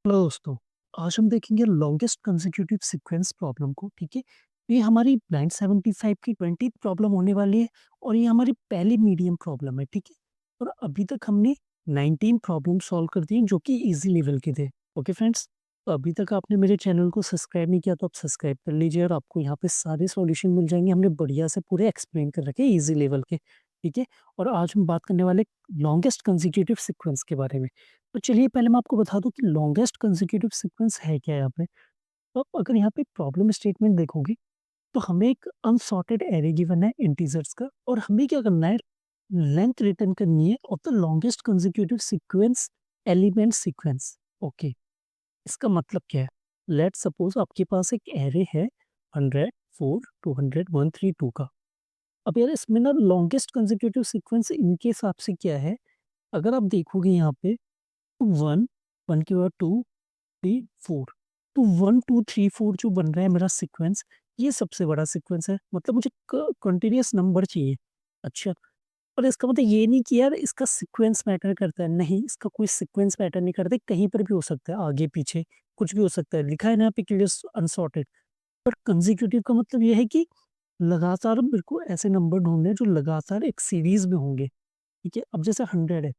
Hello दोस्तों, आज हम देखेंगे लॉन्गेस्ट कंसेक्यूटिव सीक्वेंस प्रॉब्लम को। ठीक है, ये हमारी 975 की 20th प्रॉब्लम होने वाली है और ये हमारी पहली मीडियम प्रॉब्लम है। ठीक है, और अभी तक हमने 19 प्रॉब्लम सॉल्व कर दी जो कि इजी लेवल के थे। ओके फ्रेंड्स, तो अभी तक आपने मेरे चैनल को सब्सक्राइब नहीं किया तो आप सब्सक्राइब कर लीजिए और आपको यहाँ पे सारे सॉल्यूशन मिल जाएंगे। हमने बढ़िया से पूरे एक्सप्लेन कर रखे इजी लेवल के। ठीक है, और आज हम बात करने वाले लॉन्गेस्ट कंसेक्यूटिव सीक्वेंस के बारे में। तो चलिए पहले मैं आपको बता दूँ कि लॉन्गेस्ट कंसेक्यूटिव सीक्वेंस है क्या यहाँ पे? तो आप अगर यहाँ पे प्रॉब्लम स्टेटमेंट देखोगे, तो हमें एक अनसॉर्टेड एरे गिवन है इंटीजर्स का और हमें क्या करना है, लेंथ रिटर्न करनी है of the longest consecutive sequence element sequence. Okay, इसका मतलब क्या है? लेट्स सपोज आपके पास एक एरे है 100, 4, 200, 132 का। अब यार इसमें ना लॉन्गेस्ट कंसेक्यूटिव सीक्वेंस इनके हिसाब से क्या है? अगर आप देखोगे यहाँ पे 1, 1 के बाद 2, 3, 4, तो 1, 2, 3, 4 जो बन रहा है मेरा सीक्वेंस, ये सबसे बड़ा सीक्वेंस है। मतलब मुझे कंटिन्यूअस नंबर चाहिए। अच्छा, और इसका मतलब ये नहीं कि यार इसका सीक्वेंस मैटर करता है। नहीं, इसका कोई सीक्वेंस मैटर नहीं करता, कहीं पर भी हो सकता है, आगे पीछे कुछ भी हो सकता है। लिखा है ना यहाँ पे क्लियर अनसॉर्टेड। पर कंसेक्यूटिव का मतलब ये है कि लगातार मेरे को ऐसे नंबर ढूंढने हैं जो लगातार एक सीरीज में होंगे। ठीक है, अब जैसे 100 है,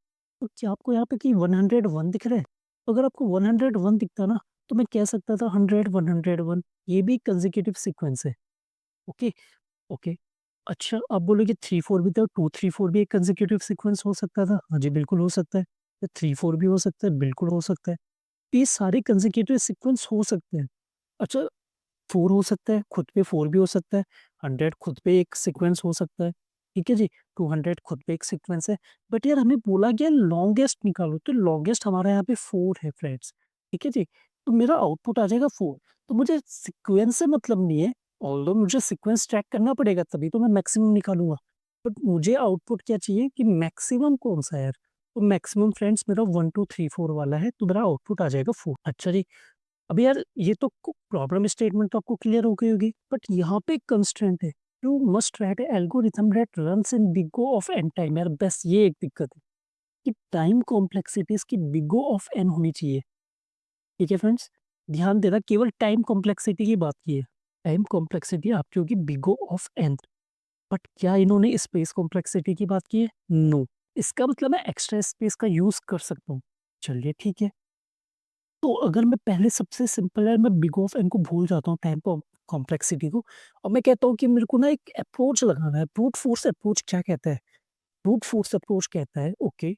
तो क्या आपको यहाँ पे कि 101 दिख रहा है? तो अगर आपको 101 दिखता ना, तो मैं कह सकता था 100, 101, ये भी कंसेक्यूटिव सीक्वेंस है। Okay, okay. अच्छा, आप बोलोगे 3-4 भी था, 2-3-4 भी एक कंसेक्यूटिव सीक्वेंस हो सकता था। हाँ जी, बिल्कुल हो सकता है। या 3-4 भी हो सकता है, बिल्कुल हो सकता है। तो ये सारे कंसेक्यूटिव सीक्वेंस हो सकते हैं। अच्छा, 4 हो सकता है, खुद पे 4 भी हो सकता है, 100 खुद पे एक सीक्वेंस हो सकता है, ठीक है जी, 200 खुद पे एक सीक्वेंस है। बट यार हमें बोला गया लॉन्गेस्ट निकालो, तो लॉन्गेस्ट हमारा यहाँ पे 4 है फ्रेंड्स, ठीक है जी। तो मेरा आउटपुट आ जाएगा 4। तो मुझे सीक्वेंस से मतलब नहीं है, ऑल्दो मुझे सीक्वेंस ट्रैक करना पड़ेगा तभी तो मैं मैक्सिमम निकालूँगा। बट मुझे आउटपुट क्या चाहिए कि मैक्सिमम कौन-सा है यार? तो मैक्सिमम फ्रेंड्स मेरा 1, 2, 3, 4 वाला है, तो मेरा आउटपुट आ जाएगा 4। अच्छा जी, अब यार ये तो प्रॉब्लम स्टेटमेंट तो आपको क्लियर हो गई होगी, बट यहाँ पे एक कंस्ट्रेंट है, you must write algorithm that runs in big O of N time. यार बस ये एक दिक्कत है कि टाइम कॉम्प्लेक्सिटी इसकी बिग O ऑफ एन होनी चाहिए। ठीक है फ्रेंड्स, ध्यान देना, केवल टाइम कॉम्प्लेक्सिटी की बात की है। टाइम कॉम्प्लेक्सिटी आपकी होगी big O of N. But क्या इन्होंने स्पेस कॉम्प्लेक्सिटी की बात की है? नो। इसका मतलब मैं एक्स्ट्रा स्पेस का यूज कर सकता हूँ। चलिए ठीक है, तो अगर मैं पहले सबसे सिंपल है, मैं बिग ऑफ एन को भूल जाता हूँ, टाइम कॉम्प्लेक्सिटी को, और मैं कहता हूँ कि मेरे को ना एक अप्रोच लगाना है। ब्रूट फोर्स अप्रोच क्या कहता है? ब्रूट फोर्स अप्रोच कहता है, ओके,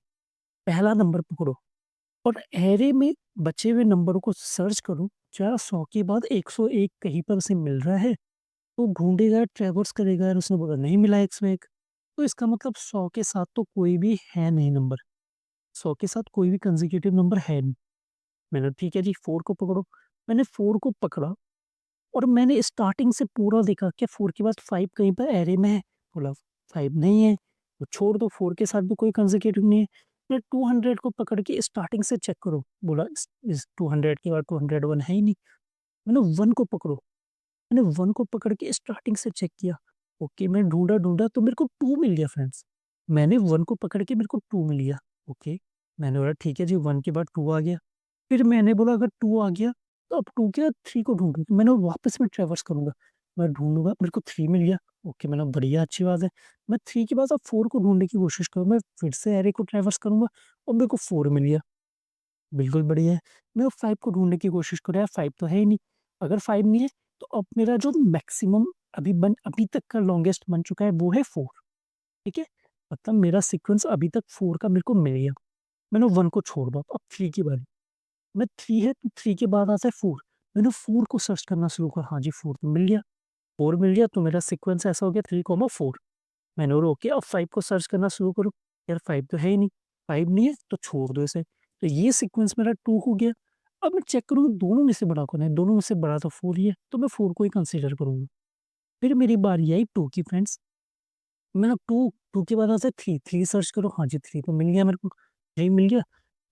पहला नंबर पकड़ो और एरे में बचे हुए नंबरों को सर्च करो। क्या 100 के बाद 101 कहीं पर उसे मिल रहा है? तो ढूंढेगा, ट्रैवर्स करेगा, और उसने बोला नहीं मिला 101। तो इसका मतलब 100 के साथ तो कोई भी है नहीं नंबर। 100 के साथ कोई भी कंसेक्यूटिव नंबर है नहीं। मैंने ठीक है जी, 4 को पकड़ो। मैंने 4 को पकड़ा और मैंने स्टार्टिंग से पूरा देखा, क्या 4 के बाद 5 कहीं पर एरे में है? बोला 5 नहीं है, तो छोड़ दो, 4 के साथ भी कोई कंसेक्यूटिव नहीं है। फिर 200 को पकड़ के स्टार्टिंग से चेक करो, बोला इस 200 के बाद 201 है ही नहीं। मैंने 1 को पकड़ो, मैंने 1 को पकड़ के स्टार्टिंग से चेक किया, ओके, मैं ढूँढा-ढूँढा तो मेरे को 2 मिल गया फ्रेंड्स। मैंने 1 को पकड़ के मेरे को 2 मिल गया, ओके। मैंने बोला ठीक है जी, 1 के बाद 2 आ गया। फिर मैंने बोला अगर 2 आ गया, तो अब 2 के बाद 3 को ढूँढूँ, तो मैंने वापस में ट्रैवर्स करूँगा। मैं ढूँढूँगा, मेरे को 3 मिल गया, ओके, मैंने बढ़िया अच्छी बात है। मैं 3 के बाद अब 4 को ढूँढने की कोशिश करूँगा, मैं फिर से एरे को ट्रैवर्स करूँगा और मेरे को 4 मिल गया, बिल्कुल बढ़िया है। मैं अब 5 को ढूँढने की कोशिश करूँ, यार 5 तो है ही नहीं। अगर 5 नहीं है, तो अब मेरा जो मैक्सिमम अभी तक का लॉन्गेस्ट बन चुका है वो है 4, ठीक है? मतलब मेरा सीक्वेंस अभी तक 4 का मेरे को मिल गया। मैंने 1 को छोड़ दो, अब 3 की बारी। मैं 3 है तो 3 के बाद आता है 4। मैंने 4 को सर्च करना शुरू करा, हाँ जी 4 तो मिल गया। 4 मिल गया तो मेरा सीक्वेंस ऐसा हो गया 3, 4। मैंने बोला ओके, अब 5 को सर्च करना शुरू करो। यार 5 तो है ही नहीं, 5 नहीं है तो छोड़ दो इसे। तो ये सीक्वेंस मेरा 2 हो गया। अब मैं चेक करूँगा दोनों में से बड़ा कौन है? दोनों में से बड़ा तो 4 ही है, तो मैं 4 को ही कंसीडर करूँगा। फिर मेरी बारी आई 2 की फ्रेंड्स। मैंने 2 के बाद आता है 3 सर्च करो, हाँ जी 3 तो मिल गया मेरे को, 3 मिल गया।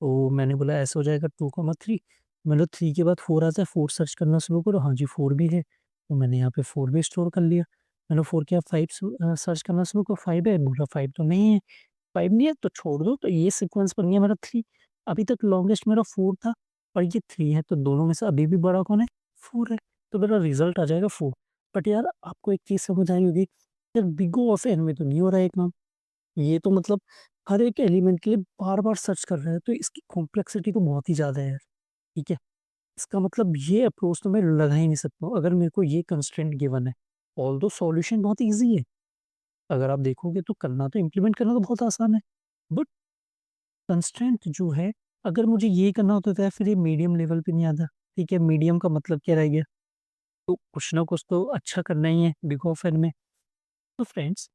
तो मैंने बोला ऐसा हो जाएगा 2, 3। मैंने 3 के बाद 4 आता है, 4 सर्च करना शुरू करो, हाँ जी 4 भी है। तो मैंने यहाँ पे 4 भी स्टोर कर लिया। मैंने 4 के बाद 5 सर्च करना शुरू करो, 5 है, बोला 5 तो नहीं है, 5 नहीं है तो छोड़ दो। तो ये सीक्वेंस बन गया मेरा 3। अभी तक लॉन्गेस्ट मेरा 4 था, और ये 3 है, तो दोनों में से अभी भी बड़ा कौन है? 4 है, तो मेरा रिज़ल्ट आ जाएगा 4। बट यार आपको एक चीज़ समझ आई होगी, यार बिग O ऑफ n में तो नहीं हो रहा है ये काम। ये तो मतलब हर एक एलिमेंट के लिए बार-बार सर्च कर रहा है, तो इसकी कॉम्प्लेक्सिटी तो बहुत ही ज़्यादा है यार, ठीक है? इसका मतलब ये अप्रोच तो मैं लगा ही नहीं सकता हूँ, अगर मेरे को ये कंस्ट्रेंट गिवन है। ऑल्दो सॉल्यूशन बहुत ईज़ी है, अगर आप देखोगे तो करना तो इम्प्लीमेंट करना तो बहुत आसान है। बट कंस्ट्रेंट जो है, अगर मुझे ये करना होता था फिर ये मीडियम लेवल पे नहीं आता, ठीक है? मीडियम का मतलब क्या रह गया? तो कुछ ना कुछ तो अच्छा करना ही है बिग O में। तो फ्रेंड्स,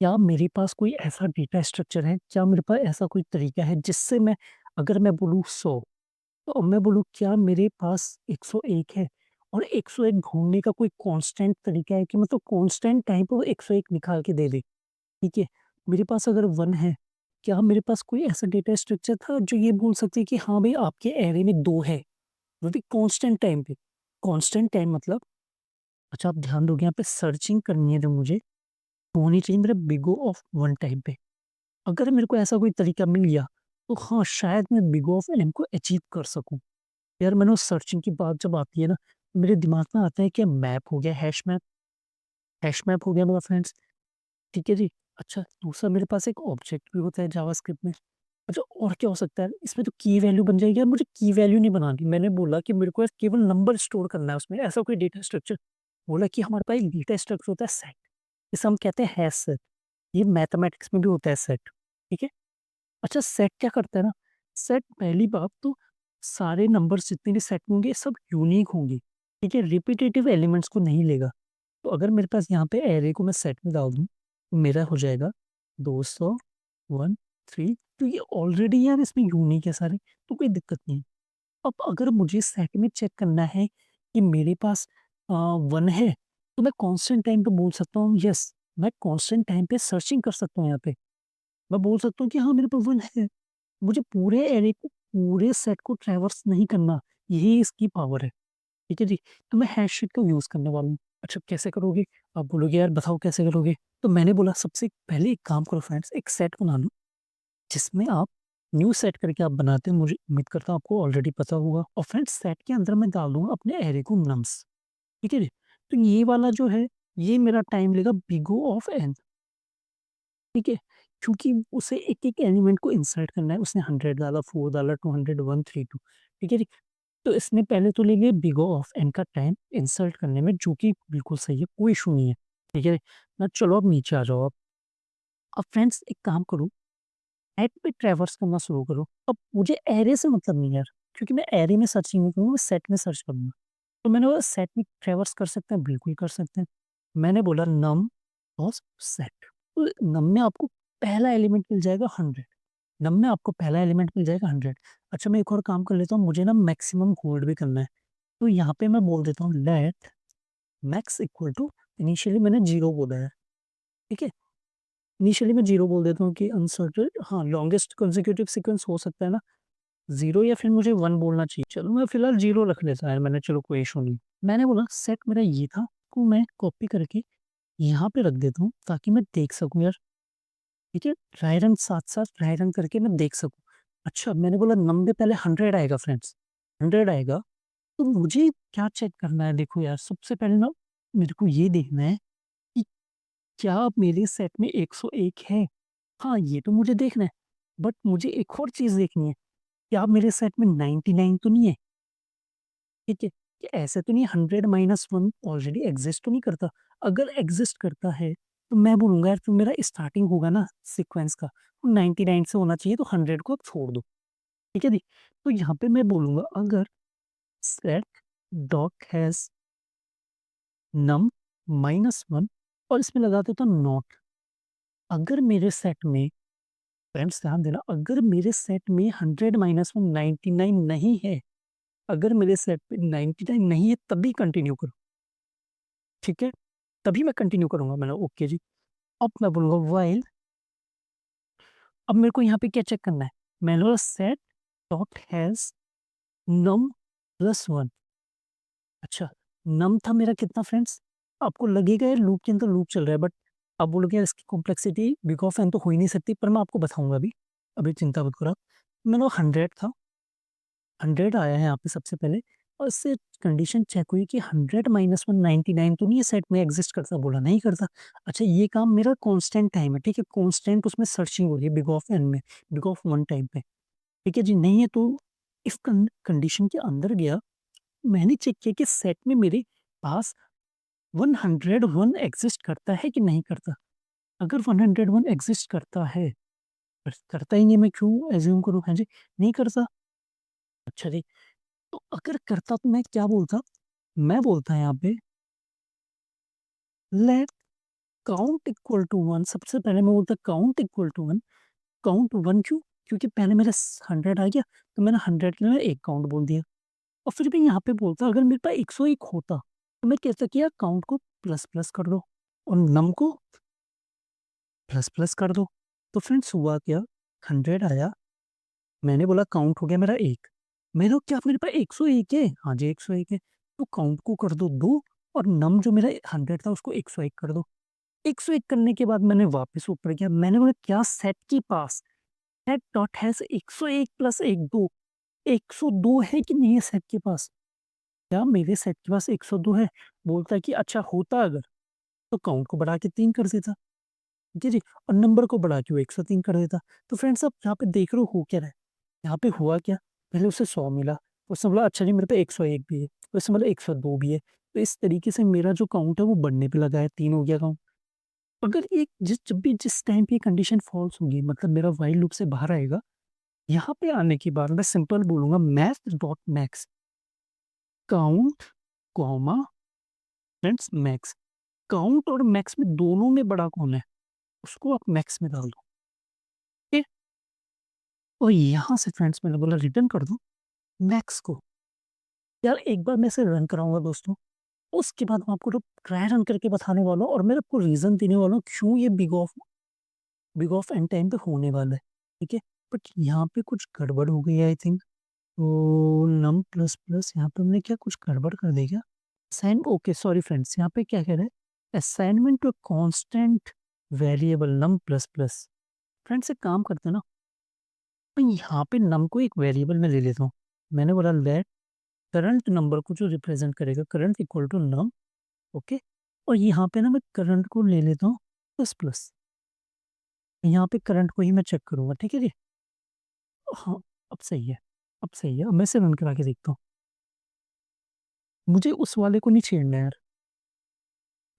क्या मेरे पास कोई ऐसा डेटा स्ट्रक्चर है, क्या मेरे पास ऐसा कोई तरीका है जिससे मैं, अगर मैं बोलूँ 100, तो अब मैं बोलूँ क्या मेरे पास 101 है? और 101 ढूँढने का कोई कांस्टेंट तरीका है कि मतलब कांस्टेंट टाइम पे वो 101 निकाल के दे दे, ठीक है? मेरे पास अगर 1 है, क्या मेरे पास कोई ऐसा डेटा स्ट्रक्चर था जो ये बोल सकते है कि हाँ भाई आपके एरे में 2 है, वो भी कांस्टेंट टाइम पे? कांस्टेंट टाइम मतलब, अच्छा आप ध्यान दोगे यहाँ पे सर्चिंग करनी है जो मुझे, वो होनी चाहिए मेरे बिग O ऑफ 1 टाइम पे। अगर मेरे को ऐसा कोई तरीका मिल गया, तो हाँ, शायद मैं बिग O ऑफ n को अचीव कर सकूँ। यार मैंने उस सर्चिंग की बात जब आती है ना, मेरे दिमाग में आता है कि मैप हो गया, हैश मैप हो गया मेरा फ्रेंड्स, ठीक है जी। अच्छा, दूसरा मेरे पास एक ऑब्जेक्ट भी होता है जावास्क्रिप्ट में। अच्छा, और क्या हो सकता है? इसमें तो की वैल्यू बन जाएगी। यार मुझे की वैल्यू नहीं बनानी, मैंने बोला कि मेरे को केवल नंबर स्टोर करना है उसमें, ऐसा कोई डेटा स्ट्रक्चर। बोला कि हमारे पास एक डेटा स्ट्रक्चर होता है सेट, जिसे हम कहते हैं हैश सेट। ये मैथमेटिक्स में भी होता है सेट, ठीक है? अच्छा, सेट क्या करता है ना, सेट पहली बात तो सारे नंबर्स जितने भी सेट में होंगे सब यूनिक होंगे, ठीक है? रिपीटेटिव एलिमेंट्स को नहीं लेगा। तो अगर मेरे पास यहाँ पे एरे को मैं सेट में डाल दूँ, तो मेरा हो जाएगा 200, 1, 3, तो ये ऑलरेडी यार इसमें यूनिक है सारे, तो कोई दिक्कत नहीं है। अब अगर मुझे सेट में चेक करना है कि मेरे पास 1 है, तो मैं कांस्टेंट टाइम पे बोल सकता हूँ यस, मैं कांस्टेंट टाइम पे सर्चिंग कर सकता हूँ यहाँ पे। मैं बोल सकता हूँ कि हाँ, मेरे पास 1 है। मुझे पूरे एरे को, पूरे सेट को ट्रैवर्स नहीं करना, यही इसकी पावर है, ठीक है जी? तो मैं हैशटैग का यूज़ करने वाला हूँ। अच्छा कैसे करोगे? आप बोलोगे यार बताओ कैसे करोगे? तो मैंने बोला सबसे पहले एक काम करो फ्रेंड्स, एक सेट बना लो, जिसमें आप न्यू सेट करके आप बनाते हो, मुझे उम्मीद करता हूँ आपको ऑलरेडी पता होगा, और फ्रेंड्स सेट के अंदर मैं डाल दूँगा अपने एरे को नम्स, ठीक है जी? तो ये वाला जो है, ये मेरा टाइम लेगा बिग O ऑफ n, ठीक है? क्योंकि उसे एक-एक एलिमेंट को इंसर्ट करना है, उसने 100 डाला, 4 डाला, 200, 132, ठीक है जी? तो इसने पहले तो ले लिया बिग O ऑफ n का टाइम इंसर्ट करने में, जो कि बिल्कुल सही है, कोई इश्यू नहीं है, ठीक है? ना चलो अब नीचे आ जाओ आप। अब फ्रेंड्स एक काम करो, एट पे ट्रैवर्स करना शुरू करो। अब मुझे एरे से मतलब नहीं है यार, क्योंकि मैं एरे में सर्च नहीं करूँगा, मैं सेट में सर्च करूँगा। तो मैंने बोला सेट में ट्रैवर्स कर सकते हैं, बिल्कुल कर सकते हैं। मैंने बोला नम डॉट सेट, तो नम में आपको पहला एलिमेंट मिल जाएगा 100, नम में आपको पहला एलिमेंट मिल जाएगा 100। अच्छा मैं एक और काम कर लेता हूँ, मुझे ना मैक्सिमम होल्ड भी करना है। तो यहाँ पे मैं बोल देता हूँ let max equal to, initially मैंने 0 बोला है, ठीक है? इनिशियली मैं 0 बोल देता हूँ कि अनसर्टेन, हाँ, लॉन्गेस्ट कंसेक्यूटिव सीक्वेंस हो सकता है ना 0, या फिर मुझे 1 बोलना चाहिए। चलो मैं फिलहाल 0 रख लेता है मैंने, चलो कोई इश्यू नहीं। मैंने बोला सेट मेरा ये था, को मैं कॉपी करके यहाँ पे रख देता हूँ ताकि मैं देख सकूँ यार, ठीक है? ड्राई रन साथ-साथ ड्राई रन करके मैं देख सकूँ। अच्छा मैंने बोला नम में पहले 100 आएगा फ्रेंड्स, 100 आएगा, तो मुझे क्या चेक करना है, देखो यार सबसे पहले ना मेरे को ये देखना है कि क्या मेरे सेट में 101 है? हाँ, ये तो मुझे देखना है, बट मुझे एक और चीज़ देखनी है, क्या मेरे सेट में 99 तो नहीं है? ठीक है? कि ऐसे तो नहीं 100 माइनस 1 ऑलरेडी एग्ज़िस्ट तो नहीं करता? अगर एग्ज़िस्ट करता है, तो मैं बोलूँगा यार जो मेरा स्टार्टिंग होगा ना सीक्वेंस का, वो 99 से होना चाहिए, तो 100 को आप छोड़ दो, ठीक है जी? तो यहाँ पे मैं बोलूँगा अगर set dot has num minus 1, और इसमें लगा देता हूँ नॉट, अगर मेरे सेट में, फ्रेंड्स ध्यान देना, अगर मेरे सेट में 100 माइनस 1 99 नहीं है, अगर मेरे सेट पे 99 नहीं है तभी कंटिन्यू करो, ठीक है? तभी मैं कंटिन्यू करूँगा। मैंने ओके जी। अब मैं बोलूँगा व्हाइल, अब मेरे को यहाँ पे क्या चेक करना है? मैंने बोला set dot has num plus 1, अच्छा, नम था मेरा कितना फ्रेंड्स? आपको लगेगा यार लूप के अंदर लूप चल रहा है, बट आप बोलोगे यार इसकी कॉम्प्लेक्सिटी बिग ऑफ एन तो हो ही नहीं सकती, पर मैं आपको बताऊँगा अभी, अभी चिंता मत करो आप। मैंने वो 100 था, 100 आया है यहाँ पे सबसे पहले और इससे कंडीशन चेक हुई कि 100 माइनस 1 99 तो नहीं ये सेट में एग्ज़िस्ट करता, बोला नहीं करता। अच्छा ये काम मेरा कांस्टेंट टाइम है, ठीक है? कांस्टेंट उसमें सर्चिंग हो रही है बिग ऑफ एन में, बिग ऑफ 1 टाइम पे, ठीक है जी? नहीं है तो इफ कंडीशन के अंदर गया, मैंने चेक किया कि सेट में मेरे पास 101 एग्ज़िस्ट करता है कि नहीं करता? अगर 101 एग्ज़िस्ट करता है, करता ही नहीं है मैं क्यों अज़्यूम करूँ? हाँ जी, नहीं करता। अच्छा जी, तो अगर करता तो मैं क्या बोलता? मैं बोलता यहाँ पे लेट काउंट इक्वल टू 1 सबसे पहले मैं बोलता काउंट इक्वल टू 1 काउंट 1 क्यों? क्योंकि पहले मेरा 100 आ गया तो मैंने 100 के लिए 1 काउंट बोल दिया और फिर भी यहाँ पे बोलता अगर मेरे पास 101 होता तो मैं कहता कि यार काउंट को प्लस-प्लस कर दो और नम को प्लस-प्लस कर दो। तो फ्रेंड्स हुआ क्या? 100 आया, मैंने बोला काउंट हो गया मेरा 1। मैंने क्या मेरे पास 101 है? हाँ जी 101 है। तो काउंट को कर दो 2 और नम जो मेरा 100 था उसको 101 कर दो। 101 करने के बाद मैंने वापस ऊपर किया, मैंने बोला क्या सेट के पास सेट डॉट हैज़ 101 प्लस 1 2 102 है कि नहीं है सेट के पास? क्या मेरे सेट के पास 102 है? बोलता है कि अच्छा होता अगर, तो काउंट को बढ़ा के 3 कर देता। जी, जी और नंबर को बढ़ा के वो 103 कर देता। तो फ्रेंड्स आप यहाँ पे देख रहे हो क्या रहा है? यहाँ पे हुआ क्या? पहले उसे 100 मिला, उसने बोला अच्छा जी मेरे पे 101 भी है, फिर उसने बोला 102 भी है। तो इस तरीके से मेरा जो काउंट है वो बढ़ने पे लगा है, 3 हो गया काउंट। अगर एक जब भी जिस टाइम पे ये कंडीशन फ़ॉल्स होगी मतलब मेरा व्हाइल लूप से बाहर आएगा, यहाँ पे आने के बाद मैं सिंपल बोलूँगा math dot max count comma friends max. Count और मैक्स में दोनों में बड़ा कौन है? उसको आप मैक्स में डाल दो, ठीक है? और यहाँ से फ्रेंड्स मैंने बोला रिटर्न कर दो मैक्स को। यार एक बार मैं इसे रन कराऊँगा दोस्तों, उसके बाद मैं आपको तो ट्राई रन करके बताने वाला हूँ और मैं आपको रीज़न देने वाला हूँ क्यों ये बिग ऑफ एन टाइम पे होने वाला है, ठीक है? बट यहाँ पे कुछ गड़बड़ हो गई है आई थिंक। तो नम प्लस प्लस यहाँ पे हमने क्या कुछ गड़बड़ कर दी क्या? असाइन ओके सॉरी फ्रेंड्स यहाँ पे क्या कह रहा है? Assignment to constant variable num plus plus. Friends एक काम करते हैं ना, मैं यहाँ पे नम को एक वेरिएबल में ले लेता हूँ। मैंने बोला लेट करंट नंबर को जो रिप्रेजेंट करेगा current equal to num okay और यहाँ पे ना मैं करंट को ले लेता हूँ प्लस प्लस। यहाँ पे करंट को ही मैं चेक करूँगा, ठीक है जी? हाँ, अब सही है, अब सही है। अब मैं इसे रन करा के देखता हूँ। मुझे उस वाले को नहीं छेड़ना है यार।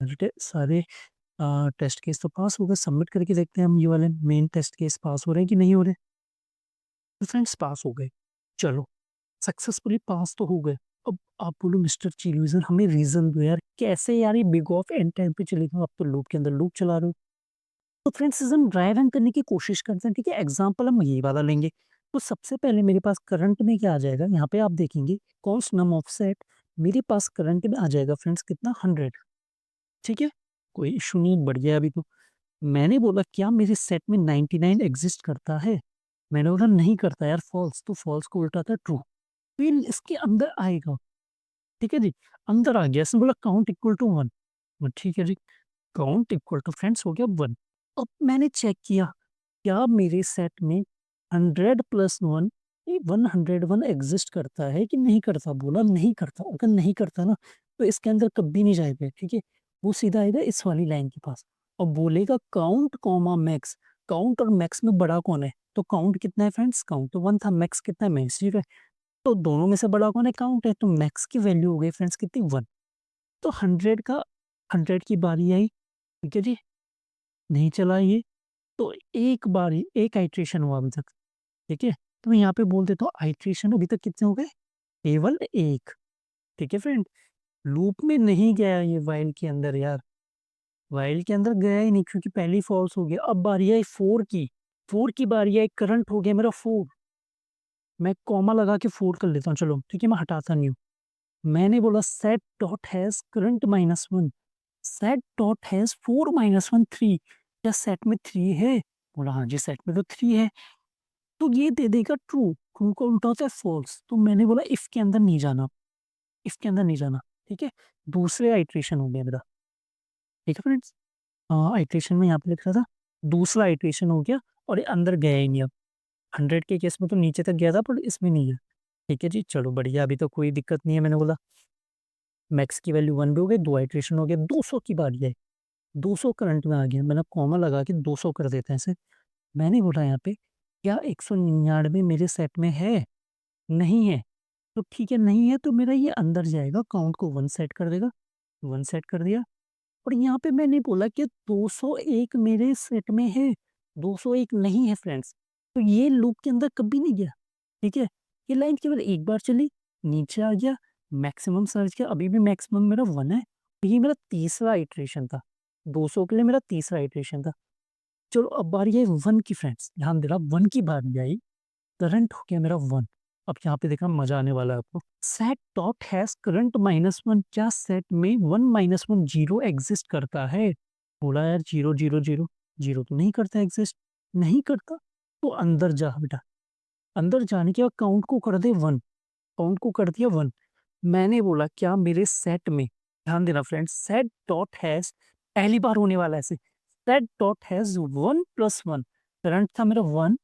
मेरे सारे टेस्ट केस तो पास हो गए, सबमिट करके देखते हैं हम ये वाले मेन टेस्ट केस पास हो रहे हैं कि नहीं हो रहे। तो फ्रेंड्स पास हो गए। चलो, सक्सेसफुली पास तो हो गए। अब आप बोलो मिस्टर चिल यूज़र हमें रीज़न दो यार, कैसे यार ये बिग ऑफ एन टाइम पे चलेगा? आप तो लूप के अंदर लूप चला रहे हो। तो फ्रेंड्स इसे हम ड्राई रन करने की कोशिश करते हैं, ठीक है? एग्ज़ाम्पल हम ये वाला लेंगे। तो सबसे पहले मेरे पास करंट में क्या आ जाएगा? यहाँ पे आप देखेंगे कॉस्ट नम ऑफसेट मेरे पास करंट में आ जाएगा फ्रेंड्स कितना 100 ठीक है? कोई इश्यू नहीं, बढ़ गया अभी तो। मैंने बोला क्या मेरे सेट में 99 एग्ज़िस्ट करता है? मैंने बोला नहीं करता यार फॉल्स, तो फॉल्स को उल्टा था ट्रू। फिर इसके अंदर आएगा, ठीक है जी? अंदर आ गया, इसने बोला काउंट इक्वल टू 1 ठीक है जी, काउंट इक्वल टू फ्रेंड्स हो गया 1। अब मैंने चेक किया, क्या मेरे सेट में 100 प्लस 1 ये 101 एग्ज़िस्ट करता है कि नहीं करता? बोला नहीं करता। अगर नहीं करता ना, तो इसके अंदर कभी नहीं जाएगा, ठीक है? वो सीधा आएगा इस वाली लाइन के पास और बोलेगा काउंट कॉमा मैक्स। काउंट और मैक्स में बड़ा कौन है? तो काउंट कितना है फ्रेंड्स? काउंट तो 1 था, मैक्स कितना है? मैक्स 0 है। तो दोनों में से बड़ा कौन है? काउंट है, तो मैक्स की वैल्यू हो गई फ्रेंड्स कितनी? 1। तो 100 की बारी आई, ठीक है जी? नहीं चला ये, तो एक बारी एक आइट्रेशन हुआ अभी तक, ठीक है? तो मैं यहाँ पे बोल देता हूँ आइट्रेशन अभी तक कितने हो गए? केवल 1, ठीक है फ्रेंड? लूप में नहीं गया ये व्हाइल के अंदर यार, व्हाइल के अंदर गया ही नहीं क्योंकि पहले ही फॉल्स हो गया। अब बारी आई 4 की, 4 की बारी आई, करंट हो गया मेरा 4, मैं कॉमा लगा के 4 कर लेता हूँ चलो, ठीक है? मैं हटाता नहीं हूँ। मैंने बोला set dot has current minus 1 set dot has 4 minus 1 3 क्या सेट में 3 है? बोला हाँ जी, सेट में तो 3 है। तो ये दे देगा ट्रू, ट्रू का उल्टा होता है फॉल्स। तो मैंने बोला इफ के अंदर नहीं जाना, इफ के अंदर नहीं जाना, ठीक है? दूसरे आइट्रेशन हो गया मेरा, ठीक है फ्रेंड्स? आइट्रेशन में यहाँ पे लिख रहा था, दूसरा आइट्रेशन हो गया और ये अंदर गया ही नहीं अब। 100 के केस में तो नीचे तक गया था पर इसमें नहीं है। ठीक है जी, चलो बढ़िया, अभी तो कोई दिक्कत नहीं है। मैंने बोला मैक्स की वैल्यू 1 भी हो गई, 2 आइट्रेशन हो गया, 200 की बारी आई, 200 करंट में आ गया। मैंने कॉमा लगा के 200 कर देते हैं इसे। मैंने बोला यहाँ पे क्या 199 मेरे सेट में है? नहीं है। तो ठीक है, नहीं है तो मेरा ये अंदर जाएगा, काउंट को 1 सेट कर देगा, 1 सेट कर दिया। और यहाँ पे मैंने बोला कि 201 मेरे सेट में है, 201 नहीं है फ्रेंड्स। तो ये लूप के अंदर कभी नहीं गया, ठीक है? ये लाइन केवल एक बार चली, नीचे आ गया, मैक्सिमम सर्च किया, अभी भी मैक्सिमम मेरा 1 है। तो ये मेरा तीसरा इटरेशन था, 200 के लिए मेरा तीसरा इटरेशन था। चलो अब बारी है 1 की फ्रेंड्स, ध्यान देना 1 की बारी आई, करंट हो गया मेरा 1। अब यहाँ पे देखना मजा आने वाला है आपको। सेट डॉट हैज करंट -1, क्या सेट में 1 -1 जीरो एग्जिस्ट करता है? बोला यार जीरो जीरो जीरो, जीरो तो नहीं करता एग्जिस्ट, नहीं करता। तो अंदर जा बेटा, अंदर जाने के बाद काउंट को कर दे 1, काउंट को कर दिया 1। मैंने बोला क्या मेरे सेट में, ध्यान देना फ्रेंड्स, सेट डॉट हैज पहली बार होने वाला है ऐसे, set dot has 1 plus 1, current था मेरा 1,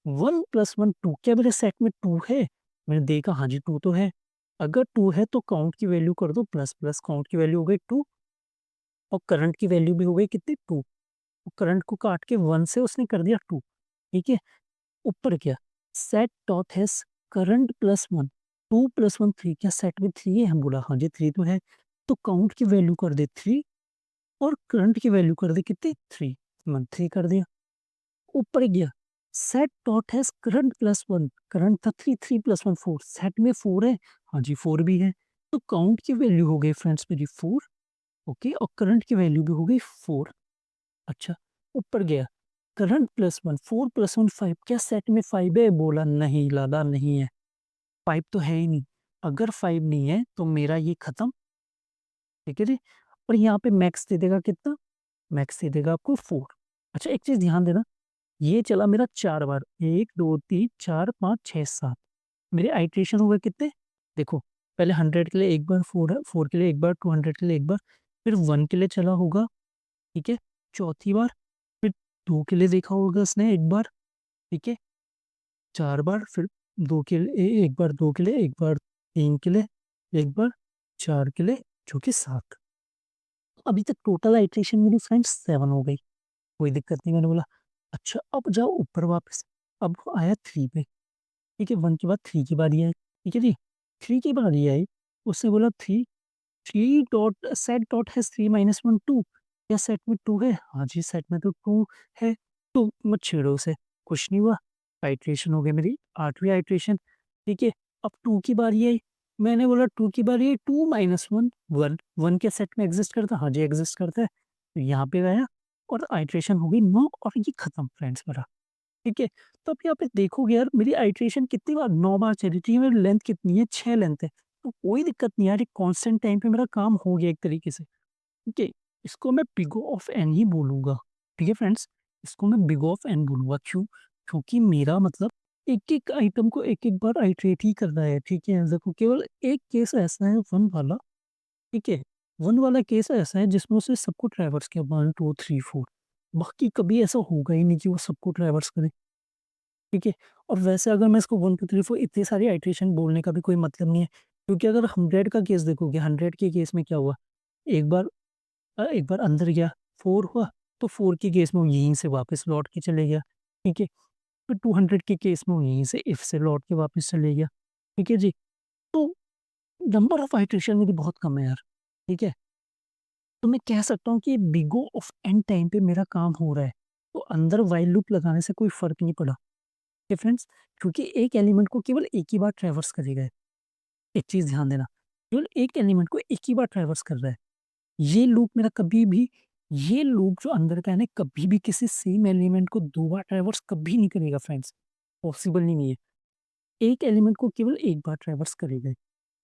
1 प्लस 1 2, क्या मेरे सेट में 2 है? मैंने देखा हाँ जी 2 तो है। अगर 2 है तो काउंट की वैल्यू कर दो प्लस प्लस, काउंट की वैल्यू हो गई 2 और करंट की वैल्यू भी हो गई कितनी 2। करंट को काट के 1 से उसने कर दिया 2, ठीक है? ऊपर क्या, set dot has current plus 1, 2 plus 1 3, क्या सेट में 3 है? हम बोला हाँ जी 3 तो है। तो काउंट की वैल्यू कर दे 3 और करंट की वैल्यू कर दे कितनी 3, 3 कर दिया। ऊपर गया, set dot has current plus 1, current था 3, 3 प्लस 1 4, सेट में 4 है, हाँ जी 4 भी है। तो काउंट की वैल्यू हो गई फ्रेंड्स मेरी 4, ओके, और करंट की वैल्यू भी हो गई 4। अच्छा, ऊपर गया, करंट प्लस 1, 4 प्लस 1 5, क्या सेट में 5 है? बोला नहीं लाला नहीं है, 5 तो है ही नहीं। अगर 5 नहीं है तो मेरा ये खत्म, ठीक है जी। और यहाँ पे मैक्स दे देगा कितना? मैक्स दे देगा आपको 4। अच्छा एक चीज़ ध्यान देना, ये चला मेरा 4 बार, 1, 2, 3, 4, 5, 6, 7। मेरे आइट्रेशन हो गए कितने? देखो, पहले 100 के लिए एक बार 4 है, 4 के लिए एक बार, 200 के लिए एक बार, फिर 1 के लिए चला होगा, ठीक है? चौथी बार, फिर 2 के लिए देखा होगा उसने एक बार, ठीक है? 4 बार, फिर 2 के लिए 1 बार, 2 के लिए 1 बार, 3 के लिए 1 बार, 4 के लिए, जो कि 7। अभी तक टोटल आइट्रेशन मेरी फ्रेंड्स 7 हो गई, कोई दिक्कत नहीं। मैंने बोला अच्छा अब जाओ ऊपर वापस, अब आया 3 पे, ठीक है? 1 के बाद 3 की बारी आई, ठीक है जी? 3 की बारी आई, उसने बोला 3, 3 dot set dot has 3 minus 1 2, क्या सेट में 2 है? हाँ जी, सेट में तो 2 है, तो मत छेड़ो उसे, कुछ नहीं हुआ। आइट्रेशन हो गई मेरी 8वीं आइट्रेशन, ठीक है? अब 2 की बारी आई, मैंने बोला 2 की बारी आई, 2 माइनस 1 1, 1 क्या सेट में एग्ज़िस्ट करता है? हाँ जी, एग्ज़िस्ट करता है। तो यहाँ पे गया और आइट्रेशन हो गई 9 और ये खत्म फ्रेंड्स मेरा। ठीक है? तो अब यहाँ पे देखोगे यार मेरी आइट्रेशन कितनी बार 9 बार चली थी, मेरी लेंथ कितनी है? 6 लेंथ है। तो कोई दिक्कत नहीं यार, एक कांस्टेंट टाइम पे मेरा काम हो गया एक तरीके से, ठीक है? इसको मैं बिग O ऑफ N ही बोलूँगा, ठीक है फ्रेंड्स? इसको मैं बिग O ऑफ N बोलूँगा, क्यों? क्योंकि मेरा मतलब एक-एक आइटम को एक-एक बार आइट्रेट ही करना है, ठीक है? देखो केवल एक केस ऐसा है 1 वाला, ठीक है? 1 वाला केस ऐसा है जिसमें उसने सबको ट्रैवर्स किया 1, 2, 3, 4, बाकी कभी ऐसा होगा ही नहीं कि वो सबको ट्रैवर्स करे। ठीक है? और वैसे अगर मैं इसको 1, 2, 3, 4 इतनी सारी आइट्रेशन बोलने का भी कोई मतलब नहीं है, क्योंकि अगर 100 का केस देखोगे, 100 के केस में क्या हुआ? एक बार एक बार अंदर गया, 4 हुआ, तो 4 के केस में वो यहीं से वापस लौट के चले गया, ठीक है? फिर 200 के केस में वो यहीं से इफ से लौट के वापस चले गया, ठीक है जी? तो नंबर ऑफ आइट्रेशन मेरी बहुत कम है यार, ठीक है? तो मैं कह सकता हूँ कि big O of n time पे मेरा काम हो रहा है, तो अंदर व्हाइल लूप लगाने से कोई फ़र्क नहीं पड़ा। डिफरेंस, क्योंकि एक एलिमेंट को केवल एक ही बार ट्रैवर्स करेगा। एक चीज़ ध्यान देना, केवल एक एलिमेंट को एक ही बार ट्रैवर्स कर रहा है। ये लूप मेरा कभी भी, ये लूप जो अंदर का है ना, कभी भी किसी सेम एलिमेंट को 2 बार ट्रैवर्स कभी नहीं करेगा फ्रेंड्स, पॉसिबल ही नहीं है। एक एलिमेंट को केवल एक बार ट्रैवर्स करेगा,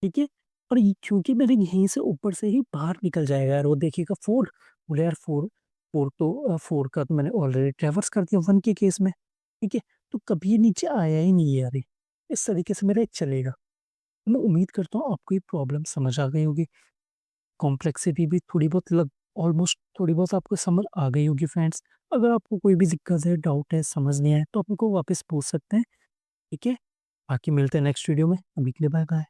ठीक है? और ये क्योंकि मेरे यहीं से ऊपर से ही बाहर निकल जाएगा यार, वो देखिएगा 4, बोले यार 4, 4 तो 4 का तो मैंने ऑलरेडी ट्रैवर्स कर दिया 1 के केस में, ठीक है? तो कभी ये नीचे आया ही नहीं है यार ये। इस तरीके से मेरा ये चलेगा। मैं उम्मीद करता हूँ आपको ये प्रॉब्लम समझ आ गई होगी। कॉम्प्लेक्सिटी भी थोड़ी बहुत लग ऑलमोस्ट थोड़ी बहुत आपको समझ आ गई होगी फ्रेंड्स। अगर आपको कोई भी दिक्कत है, डाउट है, समझ नहीं आया तो आप मेरे को वापस पूछ सकते हैं, ठीक है? बाकी मिलते हैं नेक्स्ट वीडियो में। अभी के लिए बाय-बाय।